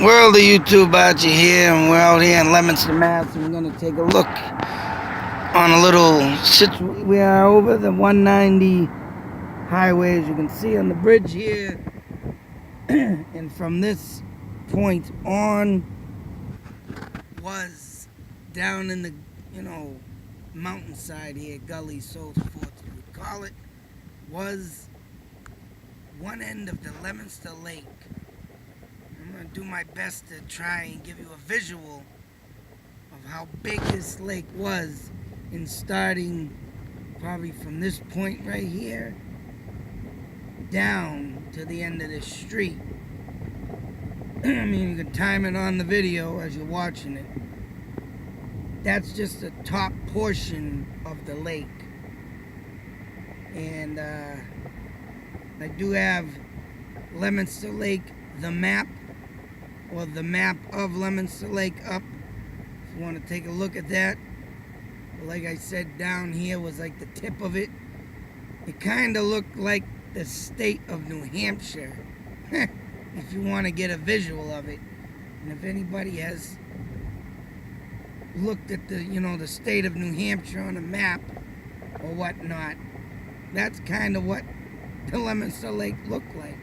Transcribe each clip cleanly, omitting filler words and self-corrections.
World of YouTube Archie here, and we're out here in Leominster, Mass. And we're going to take a look on a little we are over the 190 highway, as you can see on the bridge here. And from this point on was down in the, mountainside here, gully, so forth you would call it, was one end of the Leominster Lake. I'm going to do my best to try and give you a visual of how big this lake was, in starting probably from this point right here down to the end of this street. I mean, you can time it on the video as you're watching it. That's just the top portion of the lake. And I do have Leominster Lake, the map, or the map of Leominster Lake up, if you want to take a look at that. But like I said, down here was like the tip of it. It kind of looked like the state of New Hampshire, if you want to get a visual of it. And if anybody has looked at the state of New Hampshire on a map or whatnot, that's kind of what the Leominster Lake looked like.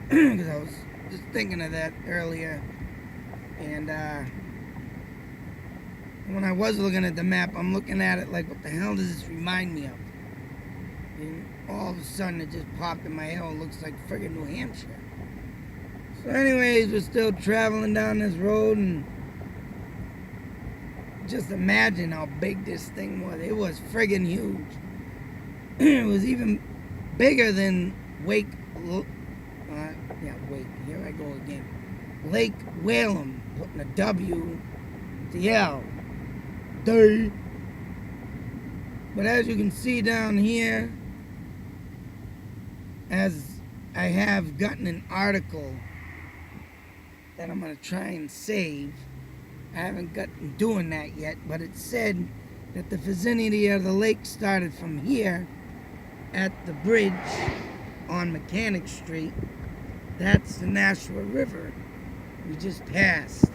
Because I was just thinking of that earlier. And when I was looking at the map, I'm looking at it like, what the hell does this remind me of? And all of a sudden it just popped in my head. It looks like friggin' New Hampshire. So anyways, we're still traveling down this road, and just imagine how big this thing was. It was friggin' huge. It was even bigger than Wake, here I go again. Lake Whalum, putting a W to the L. Day. But as you can see down here, as I have gotten an article that I'm going to try and save. I haven't gotten doing that yet, but it said that the vicinity of the lake started from here at the bridge on Mechanic Street. That's the Nashua River we just passed.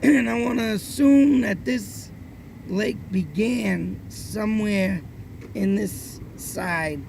And I want to assume that this lake began somewhere in this side,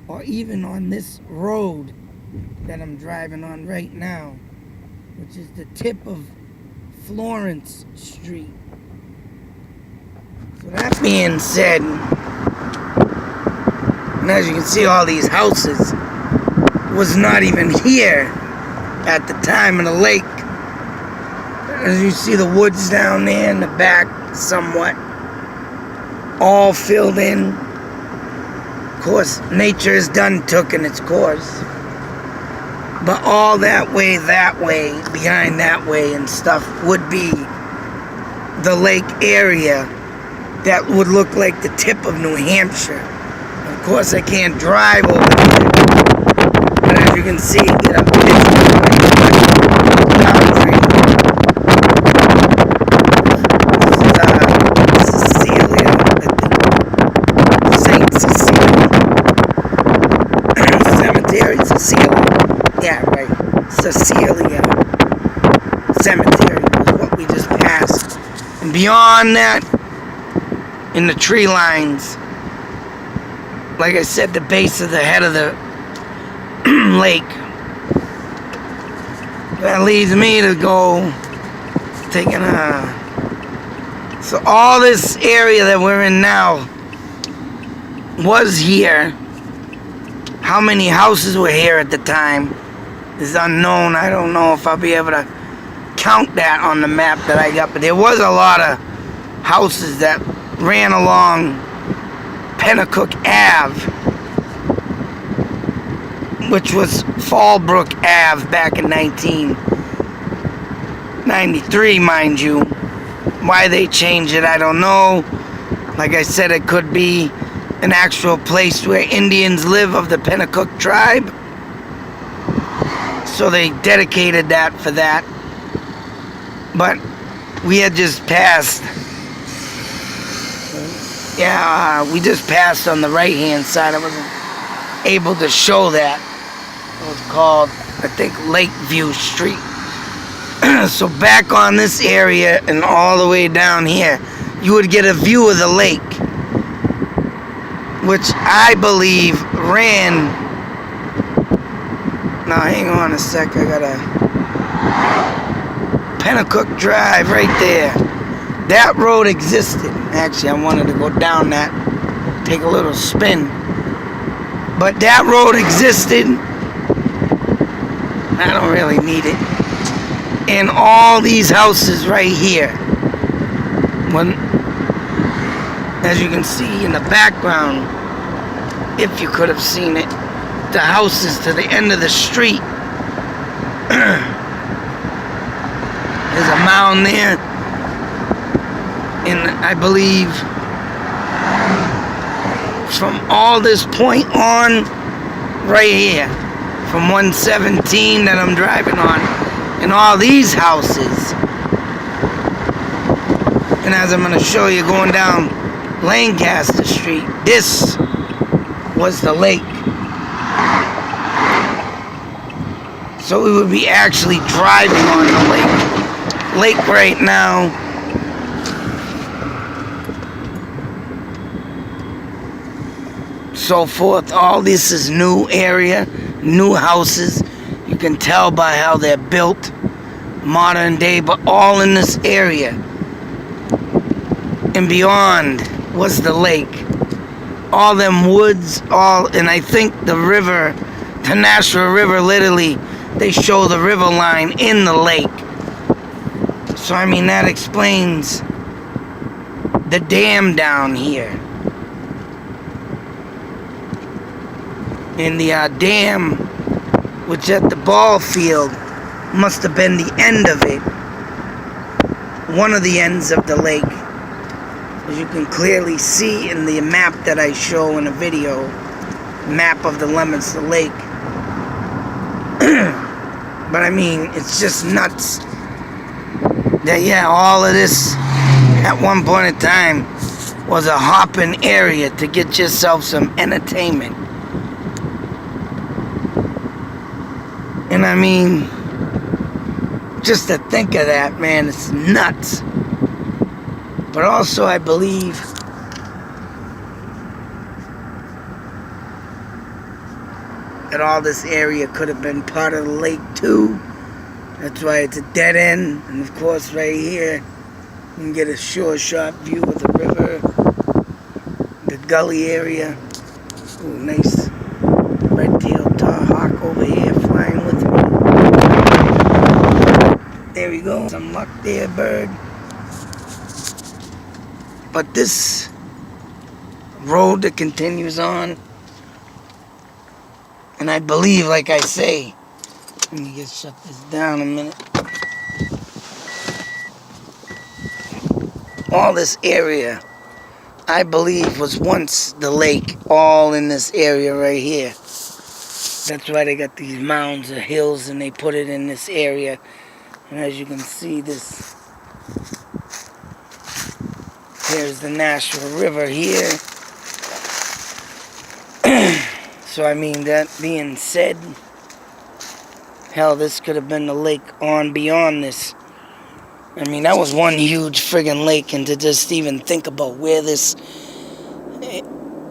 or even on this road that I'm driving on right now, which is the tip of Florence Street. So that being said, and as you can see, all these houses was not even here at the time of the lake. As you see, the woods down there in the back, somewhat all filled in. Of course, nature has done taken its course. But all that way, behind that way and stuff would be the lake area that would look like the tip of New Hampshire. Of course, I can't drive over there, but as you can see, Cecilia, Saint Cecilia Cemetery, Cecilia. Yeah, right. Cecilia Cemetery was what we just passed. And beyond that, in the tree lines, like I said, the base of the head of the lake. That leads me to go taking a... So all this area that we're in now was here. How many houses were here at the time is unknown. I don't know if I'll be able to count that on the map that I got, but there was a lot of houses that ran along Pennacook Ave, which was Fallbrook Ave back in 1993, mind you. Why they changed it, I don't know. Like I said, it could be an actual place where Indians live of the Pennacook tribe. So they dedicated that for that. But we had just passed. We just passed on the right hand side. I wasn't able to show that. It was called I think Lakeview Street. So back on this area and all the way down here, you would get a view of the lake, which I believe ran. Now hang on a sec, I got a Pennacook Drive right there. That road existed. Actually, I wanted to go down that, take a little spin. But that road existed. I don't really need it. And all these houses right here, as you can see in the background, if you could have seen it, the houses to the end of the street. There's a mound there, and I believe from all this point on, right here, from 117 that I'm driving on, and all these houses, and as I'm going to show you going down Lancaster Street, this was the lake. So we would be actually driving on the lake right now. So forth. All this is new area, new houses. You can tell by how they're built, modern day, but all in this area. And beyond was the lake. All them woods, and I think the river, the Nashua River, literally, they show the river line in the lake. So, I mean, that explains the dam down here. And the dam, which at the ball field, must have been the end of it. One of the ends of the lake. As you can clearly see in the map that I show in a video, map of the Leominster Lake. But I mean, it's just nuts that, yeah, all of this at one point in time was a hopping area to get yourself some entertainment. And I mean, just to think of that, man, it's nuts. But also, I believe that all this area could have been part of the lake too. That's why it's a dead end. And of course, right here, you can get a sure shot view of the river, the gully area. Ooh, nice red-tailed tarhawk over here flying with me. There we go. Some luck there, bird. But this road that continues on, and I believe, like I say, let me just shut this down a minute. All this area, I believe, was once the lake, all in this area right here. That's why they got these mounds or hills and they put it in this area. And as you can see, there's the Nashua River here. So I mean, that being said, hell, this could have been the lake on beyond this. I mean, that was one huge friggin' lake, and to just even think about where this,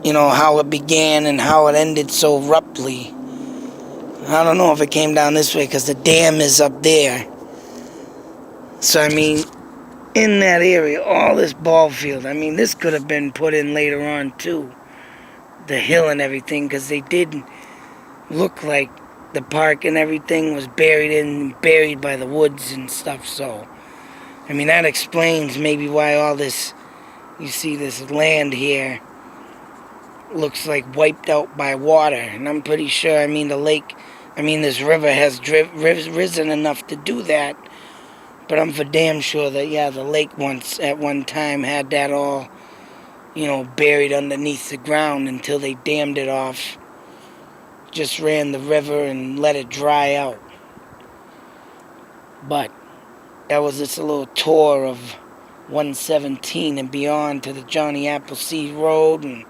you know, how it began and how it ended so abruptly. I don't know if it came down this way because the dam is up there. So I mean, in that area, all this ball field, I mean, this could have been put in later on too. The hill and everything, because they did look like the park and everything was buried by the woods and stuff. So I mean, that explains maybe why all this, you see this land here looks like wiped out by water. And I'm pretty sure, I mean, the lake, I mean, this river has risen enough to do that. But I'm for damn sure that, yeah, the lake once, at one time, had that all, you know, buried underneath the ground until they dammed it off. Just ran the river and let it dry out. But that was just a little tour of 117 and beyond to the Johnny Appleseed Road. And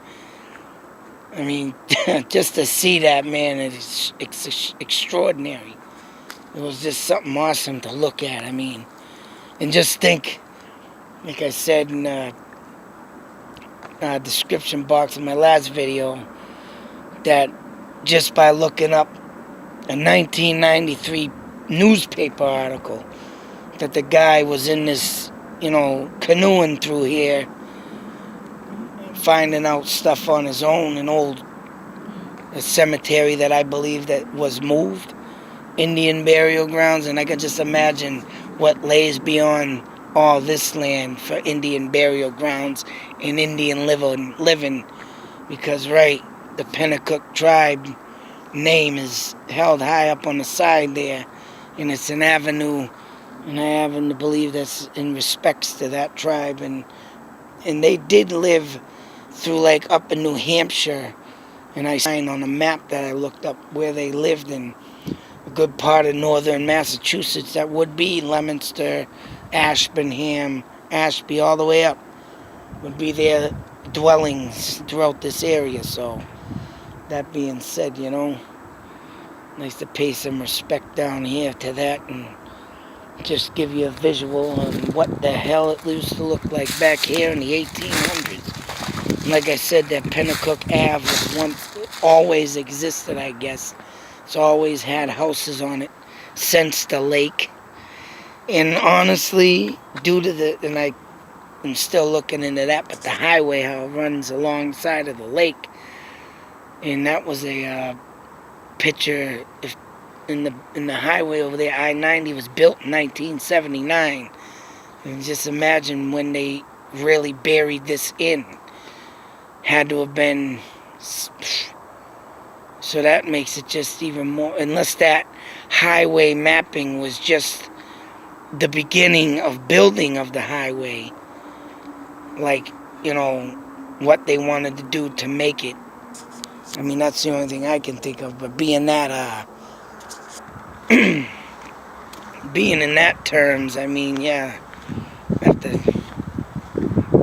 I mean, just to see that, man, it's extraordinary. It was just something awesome to look at. I mean, and just think, like I said in the description box of my last video, that just by looking up a 1993 newspaper article, that the guy was in this, canoeing through here, finding out stuff on his own, a cemetery that I believe that was moved, Indian burial grounds, and I could just imagine what lays beyond all this land for Indian burial grounds and Indian living, because the Pennacook tribe name is held high up on the side there, and it's an avenue, and I happen to believe that's in respects to that tribe, and they did live through like up in New Hampshire, and I signed on a map that I looked up where they lived in a good part of northern Massachusetts. That would be Leominster, Ashburnham, Ashby, all the way up would be their dwellings throughout this area. So that being said, nice to pay some respect down here to that and just give you a visual on what the hell it used to look like back here in the 1800s. And like I said, that Pennacook Ave was always existed, I guess. It's always had houses on it since the lake. And honestly, due to and I'm still looking into that, but the highway, how it runs alongside of the lake, and that was a picture in the highway over there. I-90 was built in 1979, and just imagine when they really buried this in. Had to have been, so that makes it just even more, unless that highway mapping was just the beginning of building of the highway, like, what they wanted to do to make it. I mean, that's the only thing I can think of, but being that, being in that terms, I mean, yeah, I have to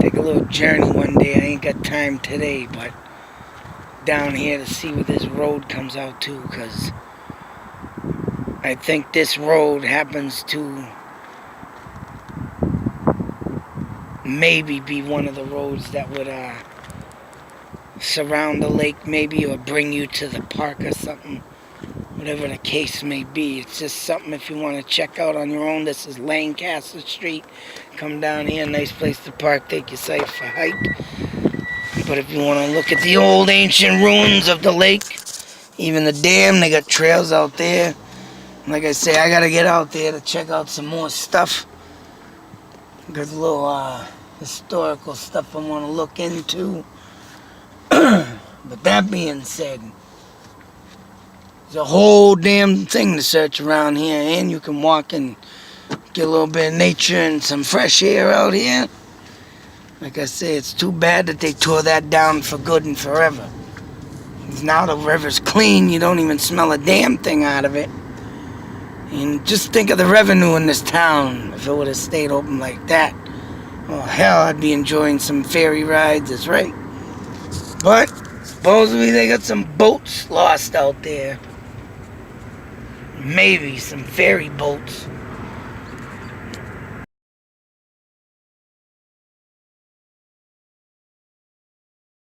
take a little journey one day. I ain't got time today, but down here to see what this road comes out to, because I think this road happens to maybe be one of the roads that would surround the lake, maybe, or bring you to the park or something, whatever the case may be. It's just something if you want to check out on your own. This is Lancaster Street. Come down here, nice place to park, take your site for a hike. But if you want to look at the old ancient ruins of the lake, even the dam, they got trails out there. Like I say, I gotta get out there to check out some more stuff. There's a little historical stuff I want to look into. But that being said, there's a whole damn thing to search around here, and you can walk and get a little bit of nature and some fresh air out here. Like I say, it's too bad that they tore that down for good and forever. Now the river's clean, you don't even smell a damn thing out of it. And just think of the revenue in this town if it would have stayed open like that. Oh hell, I'd be enjoying some ferry rides, that's right. But supposedly they got some boats lost out there. Maybe some ferry boats.